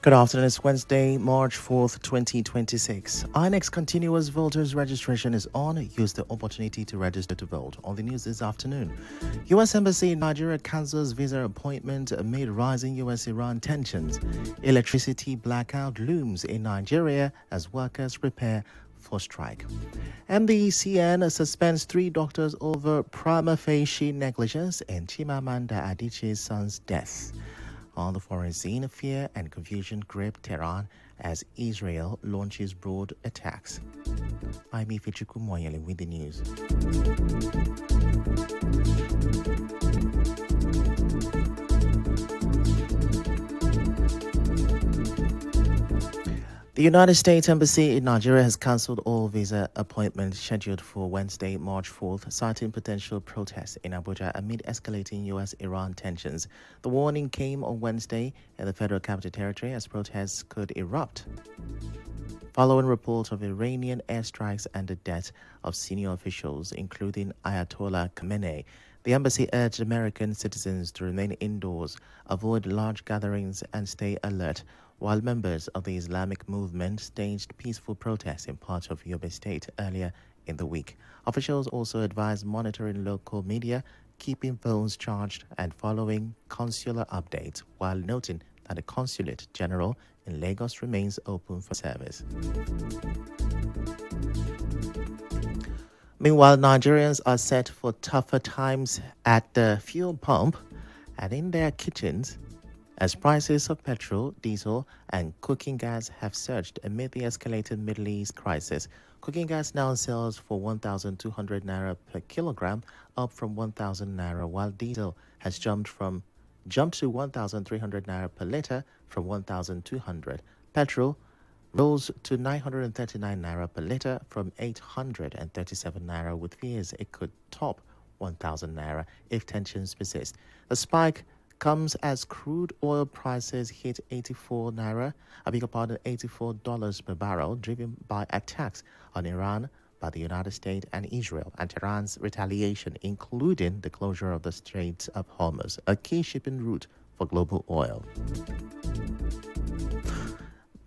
Good afternoon, it's Wednesday, March 4th, 2026. INEC's continuous voters registration is on. Use the opportunity to register to vote. On the news this afternoon, U.S. Embassy in Nigeria cancels visa appointment amid rising U.S.-Iran tensions. Electricity blackout looms in Nigeria as workers prepare for strike. MBCN suspends 3 doctors over prima facie negligence in Chimamanda Adichie's son's death. On the foreign scene, fear and confusion grip Tehran as Israel launches broad attacks. I'm Ifechukwu Muonyili with the news. The United States Embassy in Nigeria has cancelled all visa appointments scheduled for Wednesday, March 4th, citing potential protests in Abuja amid escalating U.S.-Iran tensions. The warning came on Wednesday in the Federal Capital Territory as protests could erupt following reports of Iranian airstrikes and the death of senior officials, including Ayatollah Khamenei. The embassy urged American citizens to remain indoors, avoid large gatherings, and stay alert, while members of the Islamic movement staged peaceful protests in parts of Yobe State earlier in the week. Officials also advised monitoring local media, keeping phones charged, and following consular updates, while noting that the Consulate General in Lagos remains open for service. Meanwhile, Nigerians are set for tougher times at the fuel pump and in their kitchens as prices of petrol, diesel, and cooking gas have surged amid the escalated Middle East crisis. Cooking gas now sells for 1,200 naira per kilogram, up from 1,000 naira, while diesel has jumped to 1,300 naira per liter from 1,200. Petrol rose to 939 naira per liter from 837 naira, with fears it could top 1,000 naira if tensions persist. The spike comes as crude oil prices hit $84 per barrel, driven by attacks on Iran by the United States and Israel, and Iran's retaliation, including the closure of the Strait of Hormuz, a key shipping route for global oil.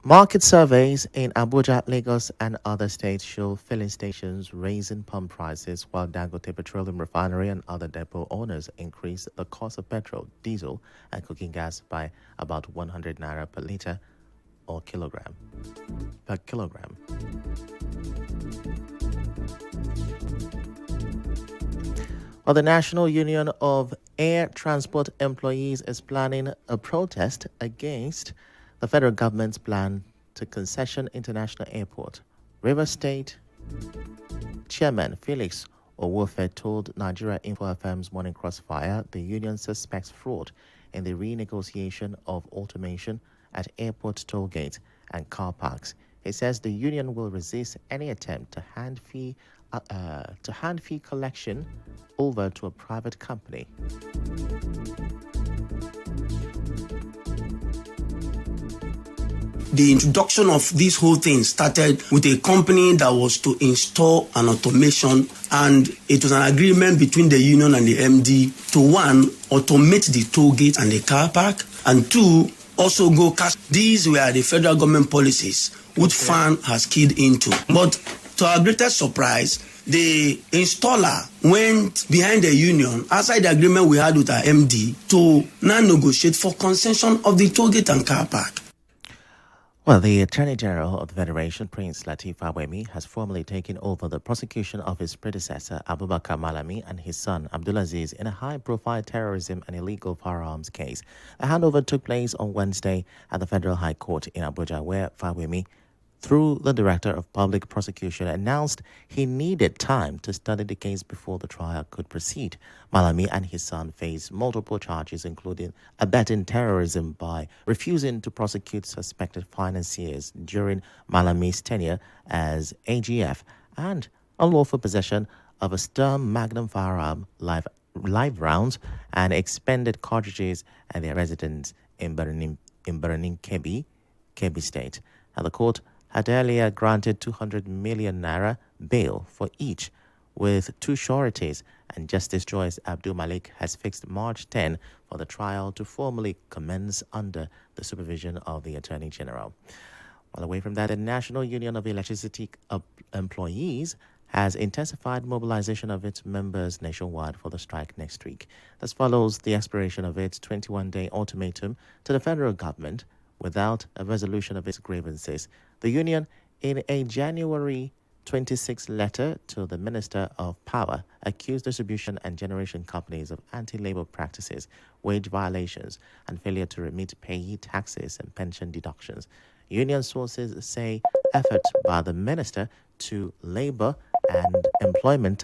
Market surveys in Abuja, Lagos, and other states show filling stations raising pump prices, while Dangote Petroleum Refinery and other depot owners increase the cost of petrol, diesel, and cooking gas by about 100 naira per liter or kilogram. Well, the National Union of Air Transport Employees is planning a protest against the federal government's plan to concession International Airport. Rivers State Chairman Felix Owofe told Nigeria Info FM's Morning Crossfire the union suspects fraud in the renegotiation of automation at airport toll gates and car parks. He says the union will resist any attempt to hand fee collection over to a private company. The introduction of this whole thing started with a company that was to install an automation, and it was an agreement between the union and the MD to, 1, automate the toll gate and the car park, and 2, also go cash. These were the federal government policies which FAN has keyed into. But to our greatest surprise, the installer went behind the union, outside the agreement we had with our MD, to now negotiate for concession of the toll gate and car park. Well, the Attorney General of the Federation, Prince Lateef Fagbemi, has formally taken over the prosecution of his predecessor, Abubakar Malami, and his son, Abdulaziz, in a high-profile terrorism and illegal firearms case. The handover took place on Wednesday at the Federal High Court in Abuja, where Fagbemi, through the Director of Public Prosecution, announced he needed time to study the case before the trial could proceed. Malami and his son face multiple charges, including abetting terrorism by refusing to prosecute suspected financiers during Malami's tenure as AGF, and unlawful possession of a Sturm Magnum firearm, live rounds, and expended cartridges at their residence in Benin, Kebbi State. And the court had earlier granted 200 million naira bail for each, with two sureties, and Justice Joyce Abdul Malik has fixed March 10 for the trial to formally commence under the supervision of the Attorney General. While away from that, the National Union of Electricity Employees has intensified mobilization of its members nationwide for the strike next week. This follows the expiration of its 21-day ultimatum to the federal government without a resolution of its grievances. The union, in a January 26 letter to the Minister of Power, accused distribution and generation companies of anti-labor practices, wage violations, and failure to remit payee taxes and pension deductions. Union sources say efforts by the Minister to Labor and Employment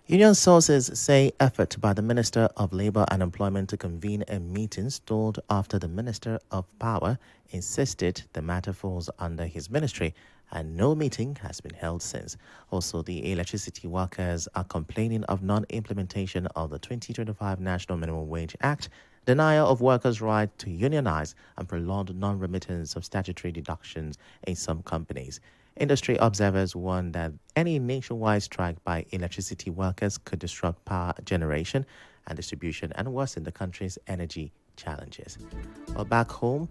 Union sources say effort by the Minister of Labour and Employment to convene a meeting stalled after the Minister of Power insisted the matter falls under his ministry, and no meeting has been held since. Also, the electricity workers are complaining of non-implementation of the 2025 National Minimum Wage Act, denial of workers' right to unionize, and prolonged non-remittance of statutory deductions in some companies. Industry observers warn that any nationwide strike by electricity workers could disrupt power generation and distribution and worsen the country's energy challenges. Well, back home,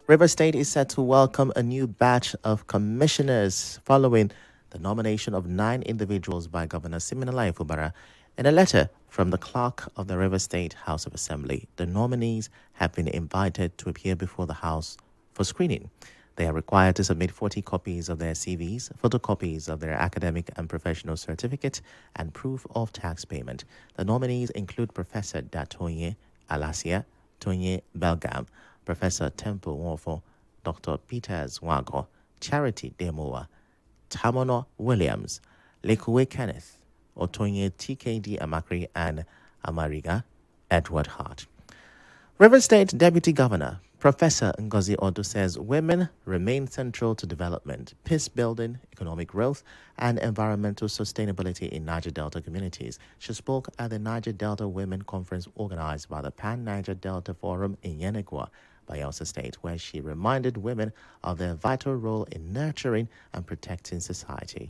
Rivers State is set to welcome a new batch of commissioners following the nomination of 9 individuals by Governor Siminalayi Fubara. In a letter from the clerk of the Rivers State House of Assembly, the nominees have been invited to appear before the House for screening. They are required to submit 40 copies of their CVs, photocopies of their academic and professional certificate, and proof of tax payment. The nominees include Professor Datonye Alasia, Tonye Belgam, Professor Temple Nwofo, Dr. Peter Zwago, Charity Demowa, Tamono Williams, Lekuwe Kenneth, Otonye TKD Amakri, and Amariga Edward Hart. River State Deputy Governor Professor Ngozi Odu says women remain central to development, peace building, economic growth, and environmental sustainability in Niger Delta communities. She spoke at the Niger Delta Women Conference organized by the Pan-Niger Delta Forum in Yenagoa, Bayelsa State, where she reminded women of their vital role in nurturing and protecting society.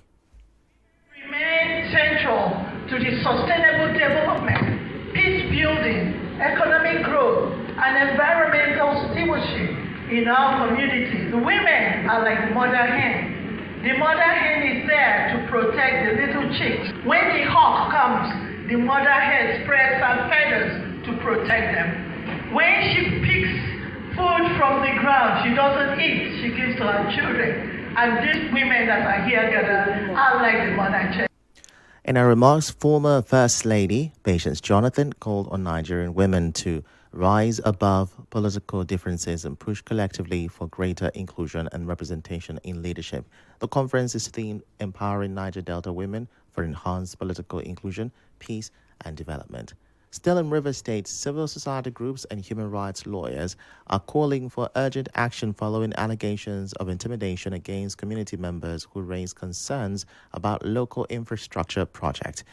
Remain central to the sustainable development, peace building, economic growth, and environmental stewardship in our community. The women are like the mother hen. The mother hen is there to protect the little chicks. When the hawk comes, the mother hen spreads her feathers to protect them. When she picks food from the ground, she doesn't eat, she gives to her children. And these women that are here gathered are like the mother hen. In her remarks, former First Lady Patience Jonathan called on Nigerian women to rise above political differences and push collectively for greater inclusion and representation in leadership. The conference is themed Empowering Niger Delta Women for Enhanced Political Inclusion, Peace and Development. Still in River State, civil society groups and human rights lawyers are calling for urgent action following allegations of intimidation against community members who raise concerns about local infrastructure projects.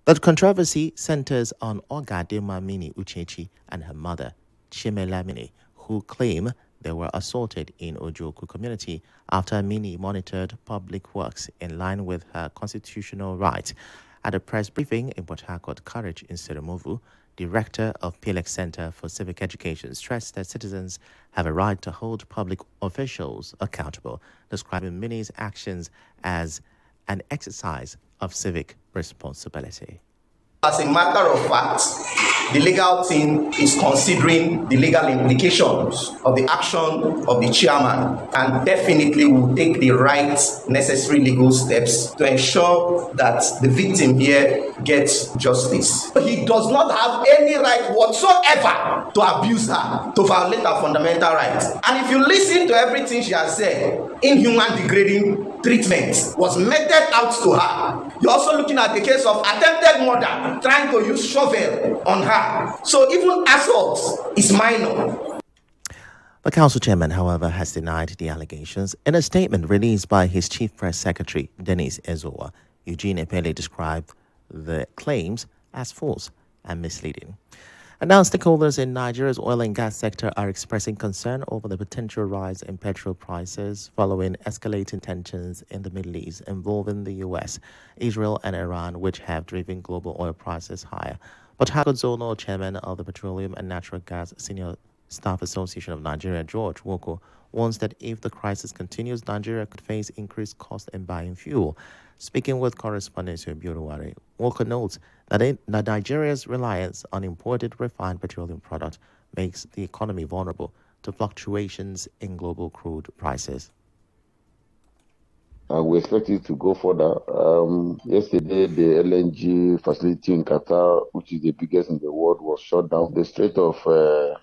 The controversy centers on Ogadema Mini Uchechi and her mother, Chimela Mini, who claim they were assaulted in Ojoku community after Mini monitored public works in line with her constitutional right. At a press briefing in Port Harcourt, Courage in Seremovu, Director of PLX Center for Civic Education stressed that citizens have a right to hold public officials accountable, describing Mini's actions as an exercise of civic responsibility. As a matter of fact, the legal team is considering the legal implications of the action of the chairman and definitely will take the right necessary legal steps to ensure that the victim here gets justice. He does not have any right whatsoever to abuse her, to violate her fundamental rights. And if you listen to everything she has said, inhuman degrading treatment was meted out to her. You're also looking at the case of attempted murder, trying to use shovel on her. So even assault is minor. The council chairman, however, has denied the allegations. In a statement released by his chief press secretary, Dennis Ezowa, Eugene Epele described the claims as false and misleading. And now stakeholders in Nigeria's oil and gas sector are expressing concern over the potential rise in petrol prices following escalating tensions in the Middle East involving the US, Israel, and Iran, which have driven global oil prices higher. But Hago Zono, chairman of the Petroleum and Natural Gas Senior Staff Association of Nigeria, George Woko, warns that if the crisis continues, Nigeria could face increased cost in buying fuel. Speaking with correspondent Buruwari, Walker notes that Nigeria's reliance on imported refined petroleum products makes the economy vulnerable to fluctuations in global crude prices. We expect it to go further. Yesterday, the LNG facility in Qatar, which is the biggest in the world, was shut down. The Strait of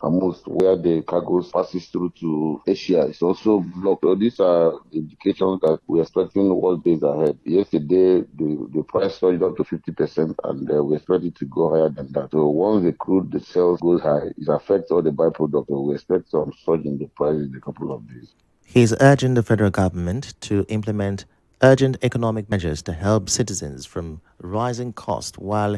Hormuz, where the cargoes passes through to Asia, is also blocked. So these are the indications that we're expecting worse days ahead. Yesterday, the price surged up to 50%, and we expect it to go higher than that. So once the crude, the sales goes high, it affects all the byproducts. So we expect some surge in the price in a couple of days. He is urging the federal government to implement urgent economic measures to help citizens from rising costs while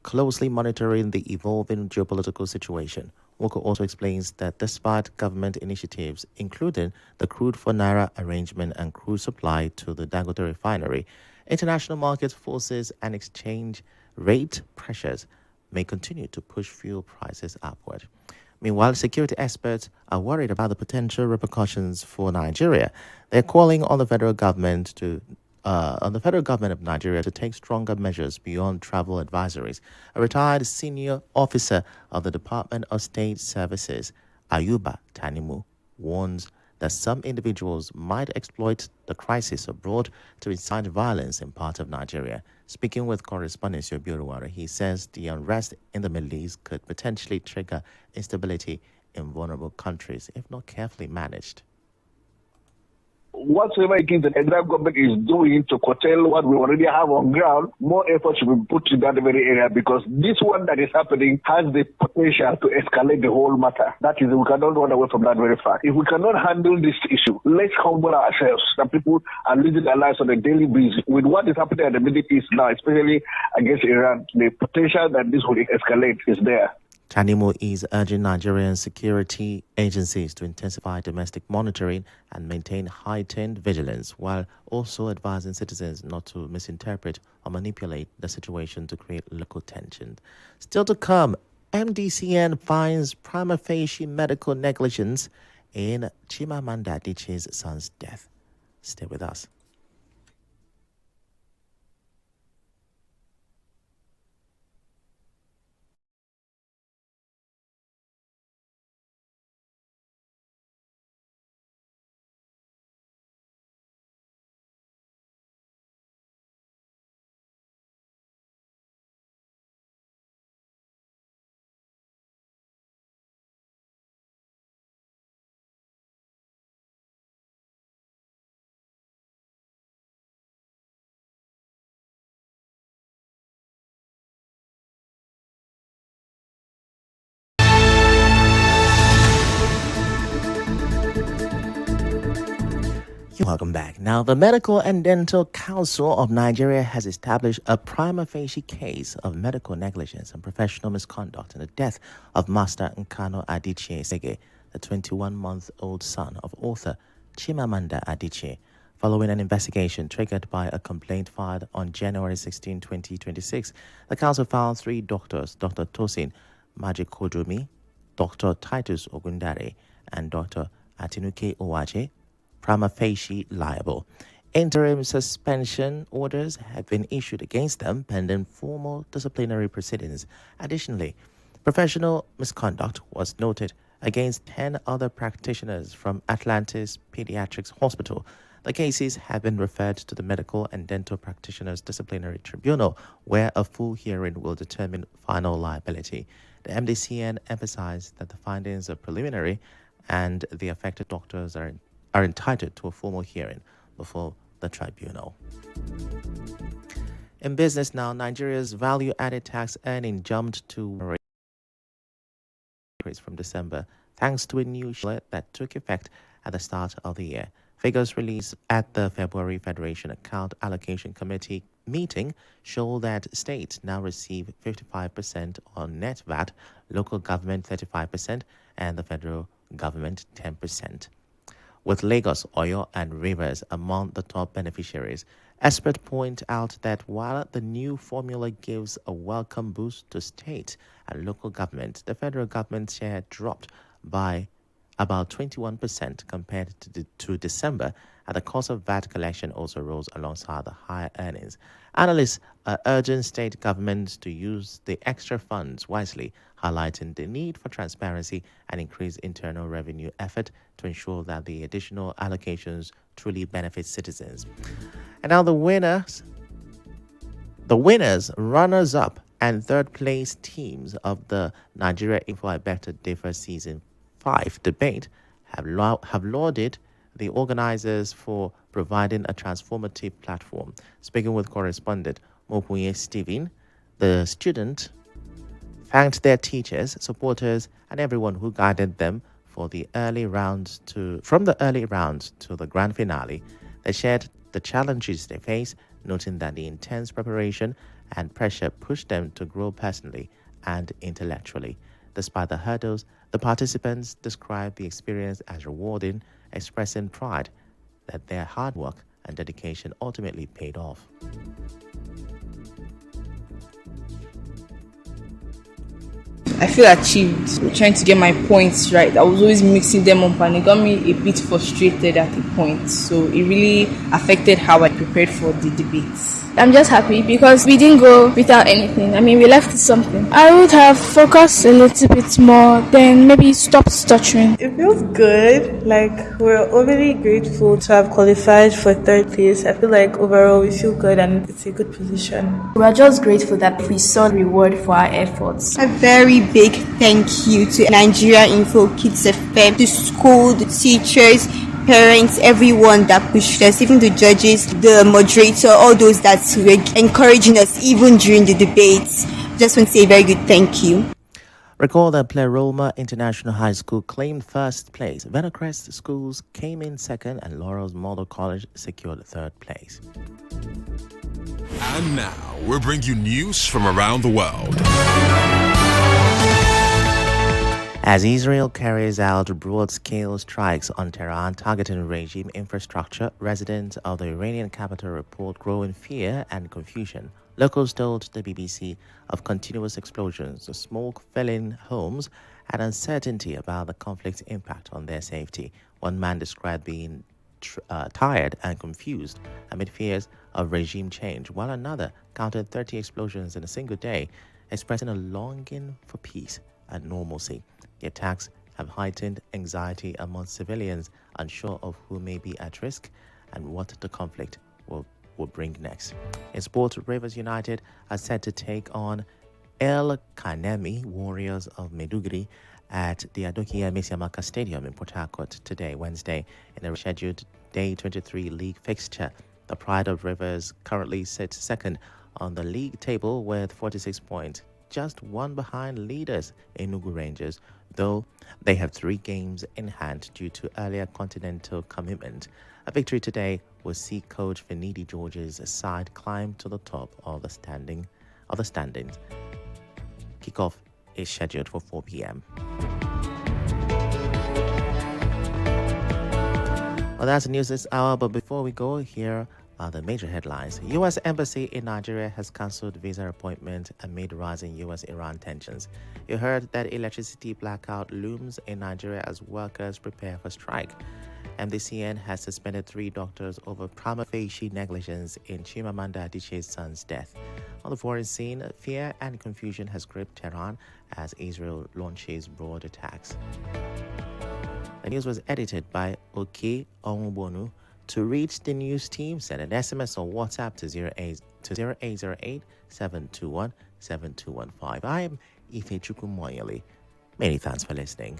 closely monitoring the evolving geopolitical situation. Walker also explains that despite government initiatives, including the crude for Naira arrangement and crude supply to the Dangote refinery, international market forces and exchange rate pressures may continue to push fuel prices upward. Meanwhile, security experts are worried about the potential repercussions for Nigeria. They're calling on the federal government of Nigeria to take stronger measures beyond travel advisories. A retired senior officer of the Department of State Services, Ayuba Tanimu, warns that some individuals might exploit the crisis abroad to incite violence in parts of Nigeria. Speaking with correspondent Buruwara, he says the unrest in the Middle East could potentially trigger instability in vulnerable countries if not carefully managed. Whatsoever against the Nigerian government is doing to curtail what we already have on ground, more effort should be put to that very area, because this one that is happening has the potential to escalate the whole matter. That is, we cannot run away from that very fact. If we cannot handle this issue, let's humble ourselves. That people are losing their lives on a daily basis. With what is happening in the Middle East now, especially against Iran, the potential that this will escalate is there. Tanimu is urging Nigerian security agencies to intensify domestic monitoring and maintain heightened vigilance, while also advising citizens not to misinterpret or manipulate the situation to create local tension. Still to come, MDCN finds prima facie medical negligence in Chimamanda Adichie's son's death. Stay with us. Welcome back. Now, the Medical and Dental Council of Nigeria has established a prima facie case of medical negligence and professional misconduct in the death of Master Nkano Adichie Sege, the 21-month-old son of author Chimamanda Adichie, following an investigation triggered by a complaint filed on January 16, 2026. The council found 3 doctors, Dr. Tosin Majikodumi, Dr. Titus Ogundare, and Dr. Atinuke Owache, prima facie liable. Interim suspension orders have been issued against them pending formal disciplinary proceedings. Additionally, professional misconduct was noted against 10 other practitioners from Atlantis Pediatrics Hospital. The cases have been referred to the Medical and Dental Practitioners Disciplinary Tribunal, where a full hearing will determine final liability. The MDCN emphasized that the findings are preliminary and the affected doctors are entitled to a formal hearing before the tribunal. In business now, Nigeria's value-added tax earning jumped to from December thanks to a new that took effect at the start of the year. Figures released at the February Federation Account Allocation Committee meeting show that states now receive 55% on net VAT, local government 35%, and the federal government 10%. With Lagos, Oyo, and Rivers among the top beneficiaries, experts point out that while the new formula gives a welcome boost to state and local government, the federal government share dropped by about 21% compared to December, and the cost of VAT collection also rose alongside the higher earnings. Analysts are urging state governments to use the extra funds wisely, highlighting the need for transparency and increased internal revenue effort to ensure that the additional allocations truly benefit citizens. And now the winners, runners-up, and third-place teams of the Nigeria Info I Better Differ Season 5 debate have lauded the organizers for providing a transformative platform. Speaking with correspondent Mopunye Stephen, the student thanked their teachers, supporters, and everyone who guided them from the early rounds to the grand finale. They shared the challenges they face, noting that the intense preparation and pressure pushed them to grow personally and intellectually. Despite the hurdles, the participants described the experience as rewarding, expressing pride that their hard work and dedication ultimately paid off. I feel achieved trying to get my points right. I was always mixing them up and it got me a bit frustrated at the point. So it really affected how I prepared for the debates. I'm just happy because we didn't go without anything. I mean, we left with something. I would have focused a little bit more, then maybe stopped stuttering. It feels good. Like, we're overly grateful to have qualified for third place. I feel like overall we feel good and it's a good position. We're just grateful that we saw reward for our efforts. A very big thank you to Nigeria Info Kids FM, the school, the teachers, parents, everyone that pushed us, even the judges, the moderator, all those that were encouraging us even during the debates. Just want to say a very good thank you. Recall that Pleroma International High School claimed first place. Venocrest Schools came in second, and Laurel's Model College secured third place. And now we'll bring you news from around the world. As Israel carries out broad-scale strikes on Tehran targeting regime infrastructure, residents of the Iranian capital report growing fear and confusion. Locals told the BBC of continuous explosions, smoke filling homes, and uncertainty about the conflict's impact on their safety. One man described being tired and confused amid fears of regime change, while another counted 30 explosions in a single day, expressing a longing for peace and normalcy. The attacks have heightened anxiety among civilians, unsure of who may be at risk and what the conflict will bring next. In sport, Rivers United are set to take on El Kanemi Warriors of Maiduguri at the Adokia Mesiamaka Stadium in Port Harcourt today, Wednesday, in a scheduled Day 23 league fixture. The Pride of Rivers currently sits second on the league table with 46 points, just one behind leaders Enugu Rangers, though they have 3 games in hand due to earlier continental commitment. A victory today will see coach Finidi George's side climb to the top of the standings. Kickoff is scheduled for 4 p.m. Well, that's the news this hour, but before we go, here are the major headlines. U.S. Embassy in Nigeria has cancelled visa appointment amid rising U.S.-Iran tensions. You heard that electricity blackout looms in Nigeria as workers prepare for strike. MDCN has suspended 3 doctors over prima facie negligence in Chimamanda Adichie's son's death. On the foreign scene, fear and confusion has gripped Tehran as Israel launches broad attacks. The news was edited by Oke Onwubonu. To reach the news team, send an SMS or WhatsApp to 0808 721 7215. I am Ifechukwu Muonyili. Many thanks for listening.